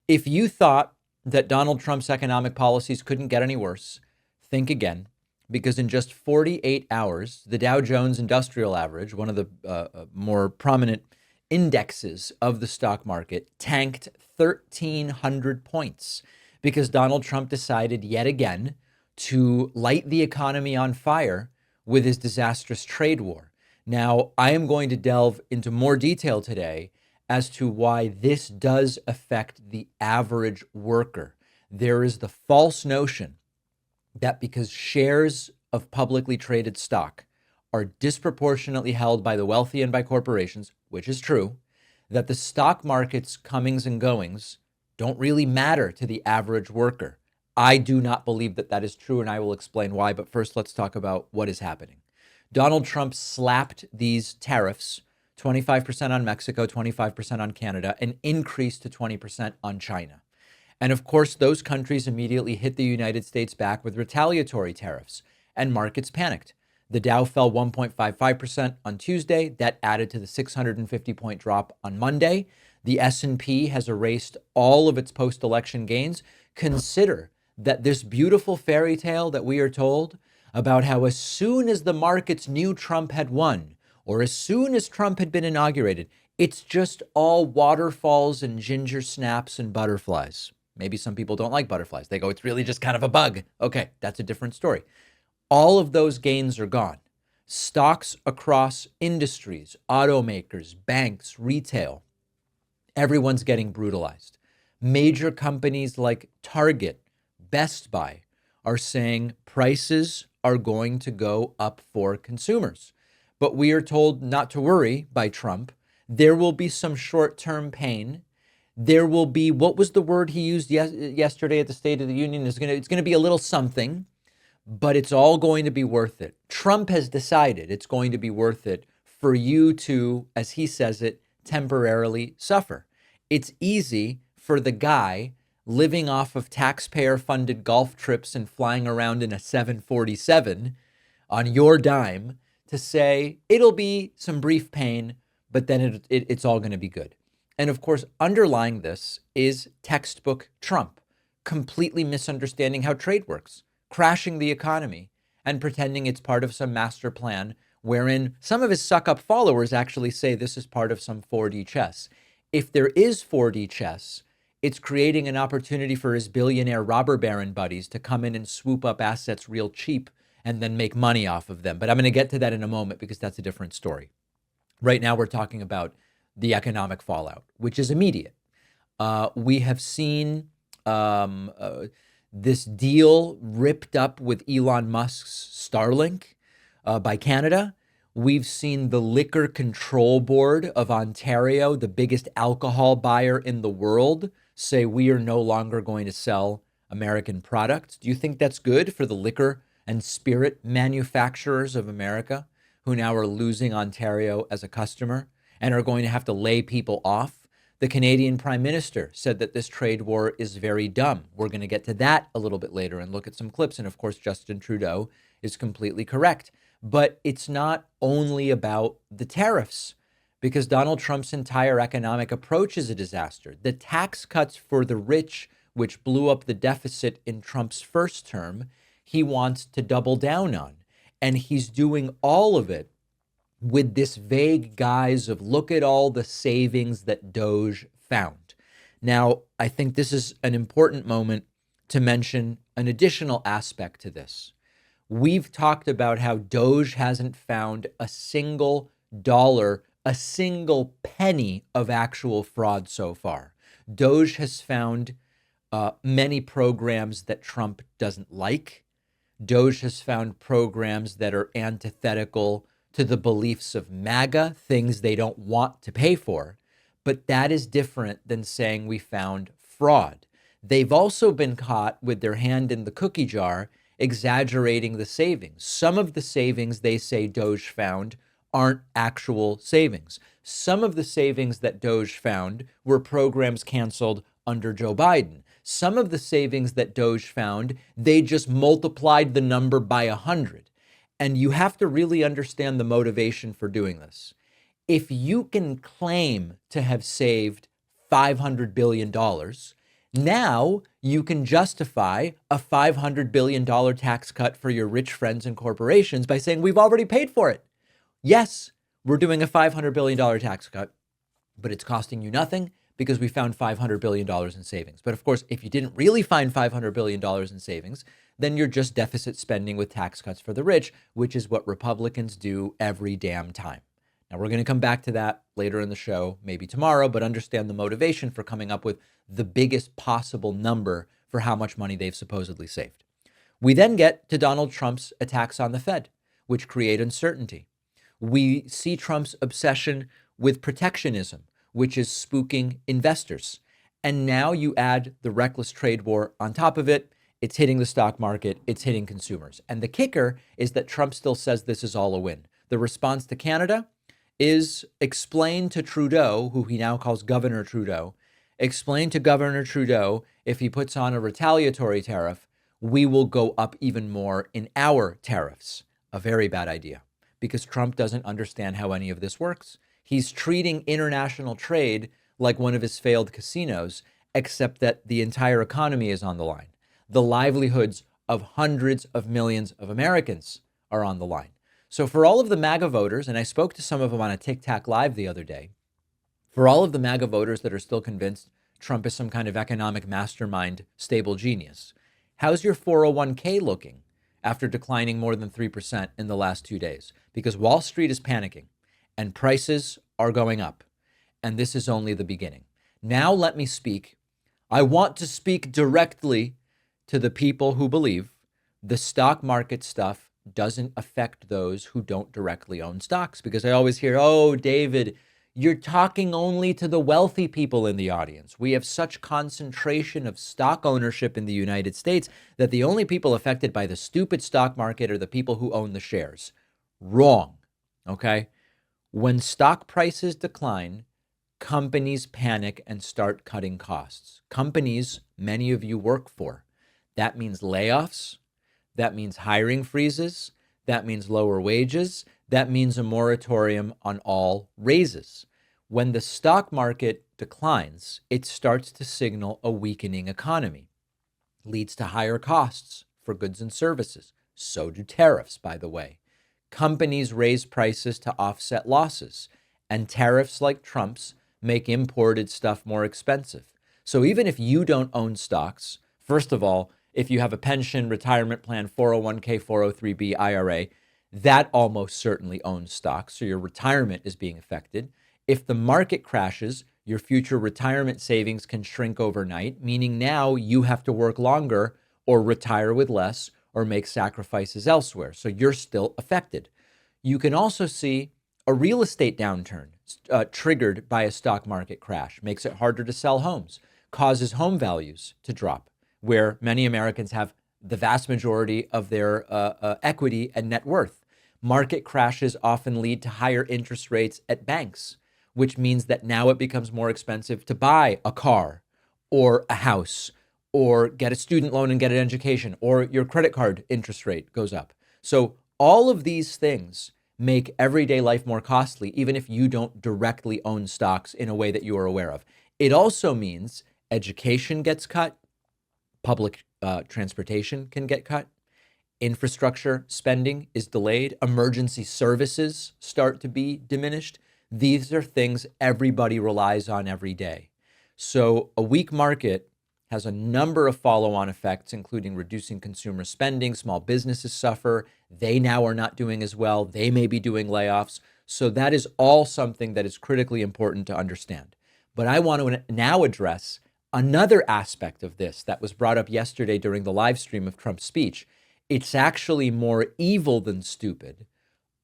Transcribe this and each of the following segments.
If you thought that Donald Trump's economic policies couldn't get any worse, think again, because in just 48 hours, the Dow Jones Industrial Average, one of the more prominent indexes of the stock market, tanked 1,300 points because Donald Trump decided yet again to light the economy on fire with his disastrous trade war. Now, I am going to delve into more detail today as to why this does affect the average worker. There is the false notion that because shares of publicly traded stock are disproportionately held by the wealthy and by corporations, which is true, that the stock market's comings and goings don't really matter to the average worker. I do not believe that that is true, and I will explain why. But first, let's talk about what is happening. Donald Trump slapped these tariffs, 25% on Mexico, 25% on Canada, and increased to 20% on China. And of course, those countries immediately hit the United States back with retaliatory tariffs, and markets panicked. The Dow fell 1.55% on Tuesday. That added to the 650-point drop on Monday. The S&P has erased all of its post-election gains. Consider that this beautiful fairy tale that we are told about how as soon as the markets knew Trump had won, or as soon as Trump had been inaugurated, it's just all waterfalls and ginger snaps and butterflies. Maybe some people don't like butterflies. They go, it's really just kind of a bug. Okay, that's a different story. All of those gains are gone. Stocks across industries, automakers, banks, retail, everyone's getting brutalized. Major companies like Target, Best Buy are saying prices are going to go up for consumers. But we are told not to worry by Trump. There will be some short-term pain. There will be, what was the word he used yesterday at the State of the Union? It's going to be a little something, but it's all going to be worth it. Trump has decided it's going to be worth it for you to, as he says it, temporarily suffer. It's easy for the guy living off of taxpayer-funded golf trips and flying around in a 747 on your dime to say it'll be some brief pain, but then it's all going to be good. And of course, underlying this is textbook Trump, completely misunderstanding how trade works, crashing the economy, and pretending it's part of some master plan wherein some of his suck-up followers actually say this is part of some 4D chess. If there is 4D chess, it's creating an opportunity for his billionaire robber baron buddies to come in and swoop up assets real cheap and then make money off of them. But I'm going to get to that in a moment because that's a different story. Right now, we're talking about the economic fallout, which is immediate. We have seen this deal ripped up with Elon Musk's Starlink by Canada. We've seen the Liquor Control Board of Ontario, the biggest alcohol buyer in the world, say we are no longer going to sell American products. Do you think that's good for the liquor and spirit manufacturers of America, who now are losing Ontario as a customer and are going to have to lay people off? The Canadian Prime Minister said that this trade war is very dumb. We're going to get to that a little bit later and look at some clips. And of course, Justin Trudeau is completely correct. But it's not only about the tariffs, because Donald Trump's entire economic approach is a disaster. The tax cuts for the rich, which blew up the deficit in Trump's first term, he wants to double down on. And he's doing all of it with this vague guise of look at all the savings that Doge found. Now, I think this is an important moment to mention an additional aspect to this. We've talked about how Doge hasn't found a single dollar, a single penny of actual fraud so far. Doge has found many programs that Trump doesn't like. Doge has found programs that are antithetical to the beliefs of MAGA, things they don't want to pay for. But that is different than saying we found fraud. They've also been caught with their hand in the cookie jar, exaggerating the savings. Some of the savings they say Doge found aren't actual savings. Some of the savings that Doge found were programs canceled under Joe Biden. Some of the savings that Doge found, they just multiplied the number by 100. And you have to really understand the motivation for doing this. If you can claim to have saved $500 billion, Now you can justify a $500 billion tax cut for your rich friends and corporations by saying we've already paid for it. Yes, we're doing a $500 billion tax cut, but it's costing you nothing because we found $500 billion in savings. But of course, if you didn't really find $500 billion in savings, then you're just deficit spending with tax cuts for the rich, which is what Republicans do every damn time. Now, we're going to come back to that later in the show, maybe tomorrow, but understand the motivation for coming up with the biggest possible number for how much money they've supposedly saved. We then get to Donald Trump's attacks on the Fed, which create uncertainty. We see Trump's obsession with protectionism, which is spooking investors. And now you add the reckless trade war on top of it. It's hitting the stock market. It's hitting consumers. And the kicker is that Trump still says this is all a win. The response to Canada is explain to Trudeau, who he now calls Governor Trudeau, explain to Governor Trudeau if he puts on a retaliatory tariff, we will go up even more in our tariffs. A very bad idea because Trump doesn't understand how any of this works. He's treating international trade like one of his failed casinos, except that the entire economy is on the line. The livelihoods of hundreds of millions of Americans are on the line. So for all of the MAGA voters, and I spoke to some of them on a Tic Tac Live the other day, for all of the MAGA voters that are still convinced Trump is some kind of economic mastermind, stable genius, how's your 401k looking after declining more than 3% in the last 2 days? Because Wall Street is panicking and prices are going up. And this is only the beginning. Now let me speak. I want to speak directly to the people who believe the stock market stuff doesn't affect those who don't directly own stocks. Because I always hear, oh, David, you're talking only to the wealthy people in the audience. We have such concentration of stock ownership in the United States that the only people affected by the stupid stock market are the people who own the shares. Wrong. Okay? When stock prices decline, companies panic and start cutting costs. Companies many of you work for. That means layoffs. That means hiring freezes. That means lower wages. That means a moratorium on all raises. When the stock market declines, it starts to signal a weakening economy. Leads to higher costs for goods and services. So do tariffs, by the way. Companies raise prices to offset losses, and tariffs like Trump's make imported stuff more expensive. So even if you don't own stocks, first of all, if you have a pension, retirement plan, 401k, 403b, IRA, that almost certainly owns stocks, so your retirement is being affected. If the market crashes, your future retirement savings can shrink overnight, meaning now you have to work longer or retire with less or make sacrifices elsewhere. So you're still affected. You can also see a real estate downturn triggered by a stock market crash, makes it harder to sell homes, causes home values to drop, where many Americans have the vast majority of their equity and net worth. Market crashes often lead to higher interest rates at banks, which means that now it becomes more expensive to buy a car or a house or get a student loan and get an education, or your credit card interest rate goes up. So all of these things make everyday life more costly, even if you don't directly own stocks in a way that you are aware of. It also means education gets cut, public transportation can get cut, infrastructure spending is delayed, emergency services start to be diminished. These are things everybody relies on every day. So a weak market has a number of follow-on effects, including reducing consumer spending. Small businesses suffer. They now are not doing as well. They may be doing layoffs. So that is all something that is critically important to understand. But I want to now address another aspect of this that was brought up yesterday during the live stream of Trump's speech. It's actually more evil than stupid.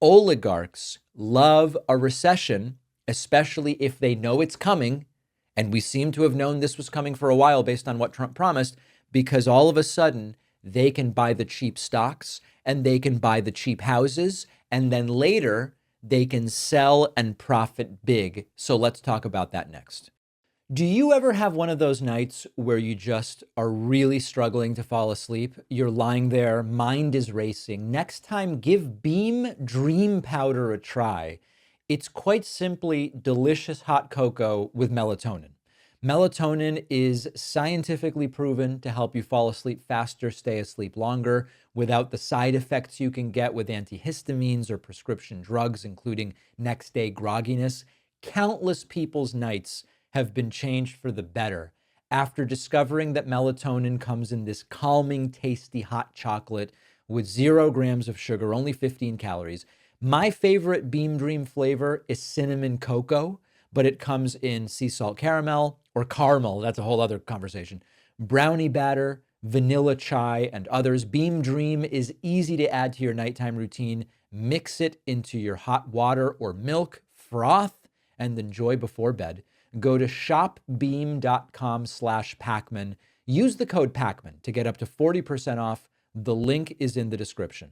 Oligarchs love a recession, especially if they know it's coming. And we seem to have known this was coming for a while based on what Trump promised, because all of a sudden they can buy the cheap stocks and they can buy the cheap houses, and then later they can sell and profit big. So let's talk about that next. Do you ever have one of those nights where you just are really struggling to fall asleep? You're lying there, mind is racing. Next time, give Beam Dream Powder a try. It's quite simply delicious hot cocoa with melatonin. Melatonin is scientifically proven to help you fall asleep faster, stay asleep longer, without the side effects you can get with antihistamines or prescription drugs, including next day grogginess. Countless people's nights have been changed for the better after discovering that melatonin comes in this calming, tasty hot chocolate with 0 grams of sugar, only 15 calories. My favorite Beam Dream flavor is cinnamon cocoa, but it comes in sea salt caramel or caramel. That's a whole other conversation. Brownie batter, vanilla chai, and others. Beam Dream is easy to add to your nighttime routine. Mix it into your hot water or milk, froth, and enjoy before bed. Go to shopbeam.com/Pacman. Use the code Pacman to get up to 40% off. The link is in the description.